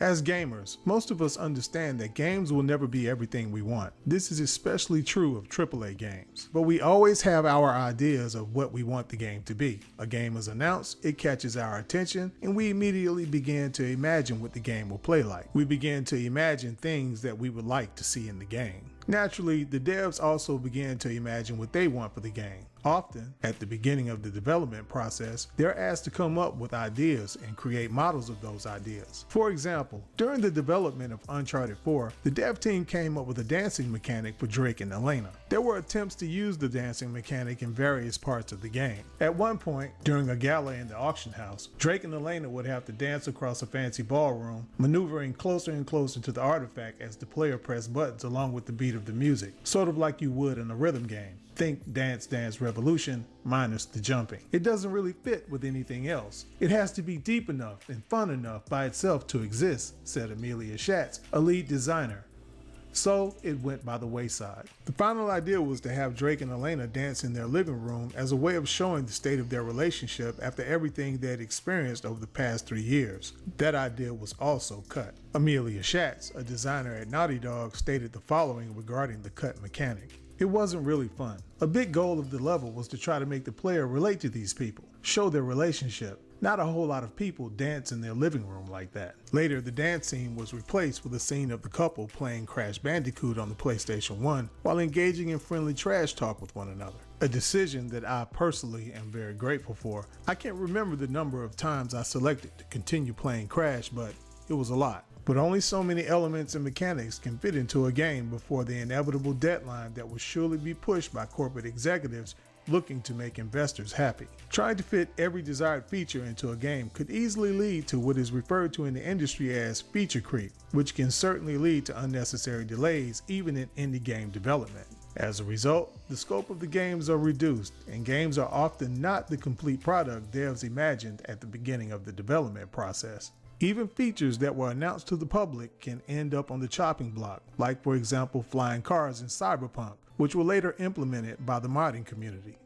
As gamers, most of us understand that games will never be everything we want. This is especially true of AAA games. But we always have our ideas of what we want the game to be. A game is announced, it catches our attention, and we immediately begin to imagine what the game will play like. We begin to imagine things that we would like to see in the game. Naturally, the devs also begin to imagine what they want for the game. Often, at the beginning of the development process, they're asked to come up with ideas and create models of those ideas. For example, during the development of Uncharted 4, the dev team came up with a dancing mechanic for Drake and Elena. There were attempts to use the dancing mechanic in various parts of the game. At one point, during a gala in the auction house, Drake and Elena would have to dance across a fancy ballroom, maneuvering closer and closer to the artifact as the player pressed buttons along with the beat of the music, sort of like you would in a rhythm game. Think Dance Dance Revolution minus the jumping. It doesn't really fit with anything else. It has to be deep enough and fun enough by itself to exist, said Amelia Schatz, a lead designer. So it went by the wayside. The final idea was to have Drake and Elena dance in their living room as a way of showing the state of their relationship after everything they had experienced over the past 3 years. That idea was also cut. Amelia Schatz, a designer at Naughty Dog, stated the following regarding the cut mechanic. It wasn't really fun. A big goal of the level was to try to make the player relate to these people, show their relationship. Not a whole lot of people dance in their living room like that. Later, the dance scene was replaced with a scene of the couple playing Crash Bandicoot on the PlayStation 1 while engaging in friendly trash talk with one another. A decision that I personally am very grateful for. I can't remember the number of times I selected to continue playing Crash, but it was a lot. But only so many elements and mechanics can fit into a game before the inevitable deadline that will surely be pushed by corporate executives looking to make investors happy. Trying to fit every desired feature into a game could easily lead to what is referred to in the industry as feature creep, which can certainly lead to unnecessary delays even in indie game development. As a result, the scope of the games are reduced, and games are often not the complete product devs imagined at the beginning of the development process. Even features that were announced to the public can end up on the chopping block, like for example flying cars in Cyberpunk, which were later implemented by the modding community.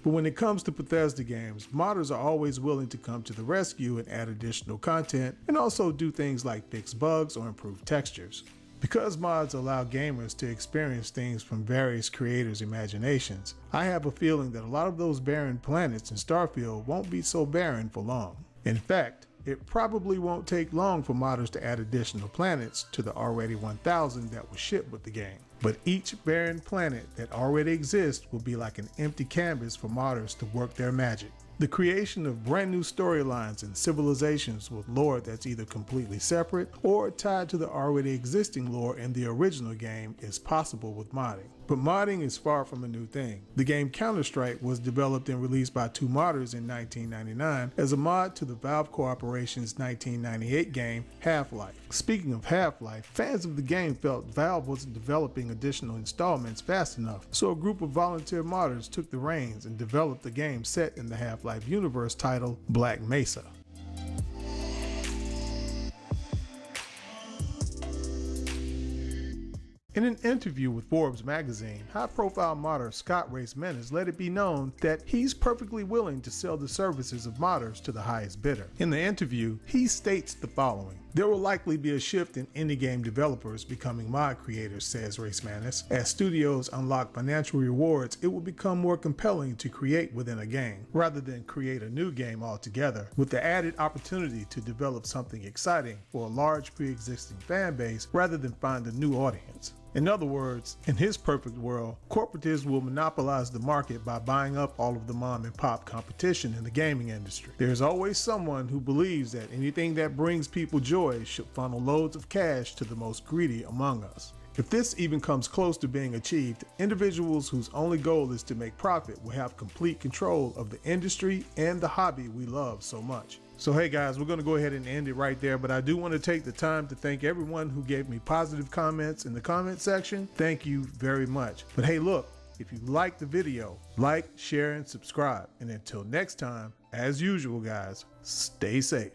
But when it comes to Bethesda games, modders are always willing to come to the rescue and add additional content, and also do things like fix bugs or improve textures. Because mods allow gamers to experience things from various creators' imaginations, I have a feeling that a lot of those barren planets in Starfield won't be so barren for long. In fact, it probably won't take long for modders to add additional planets to the already 1,000 that will ship with the game. But each barren planet that already exists will be like an empty canvas for modders to work their magic. The creation of brand new storylines and civilizations with lore that's either completely separate or tied to the already existing lore in the original game is possible with modding. But modding is far from a new thing. The game Counter-Strike was developed and released by two modders in 1999 as a mod to the Valve Corporation's 1998 game Half-Life. Speaking of Half-Life, fans of the game felt Valve wasn't developing additional installments fast enough, so a group of volunteer modders took the reins and developed a game set in the Half-Life universe titled Black Mesa. In an interview with Forbes magazine, high-profile modder Scott Race-Menes let it be known that he's perfectly willing to sell the services of modders to the highest bidder. In the interview, he states the following. There will likely be a shift in indie game developers becoming mod creators, says Race-Menes. As studios unlock financial rewards, it will become more compelling to create within a game, rather than create a new game altogether, with the added opportunity to develop something exciting for a large pre-existing fan base rather than find a new audience. In other words, in his perfect world, corporatists will monopolize the market by buying up all of the mom and pop competition in the gaming industry. There's always someone who believes that anything that brings people joy should funnel loads of cash to the most greedy among us. If this even comes close to being achieved, individuals whose only goal is to make profit will have complete control of the industry and the hobby we love so much. So hey guys, we're going to go ahead and end it right there, but I do want to take the time to thank everyone who gave me positive comments in the comment section. Thank you very much. But hey look, if you liked the video, like, share, and subscribe. And until next time, as usual guys, stay safe.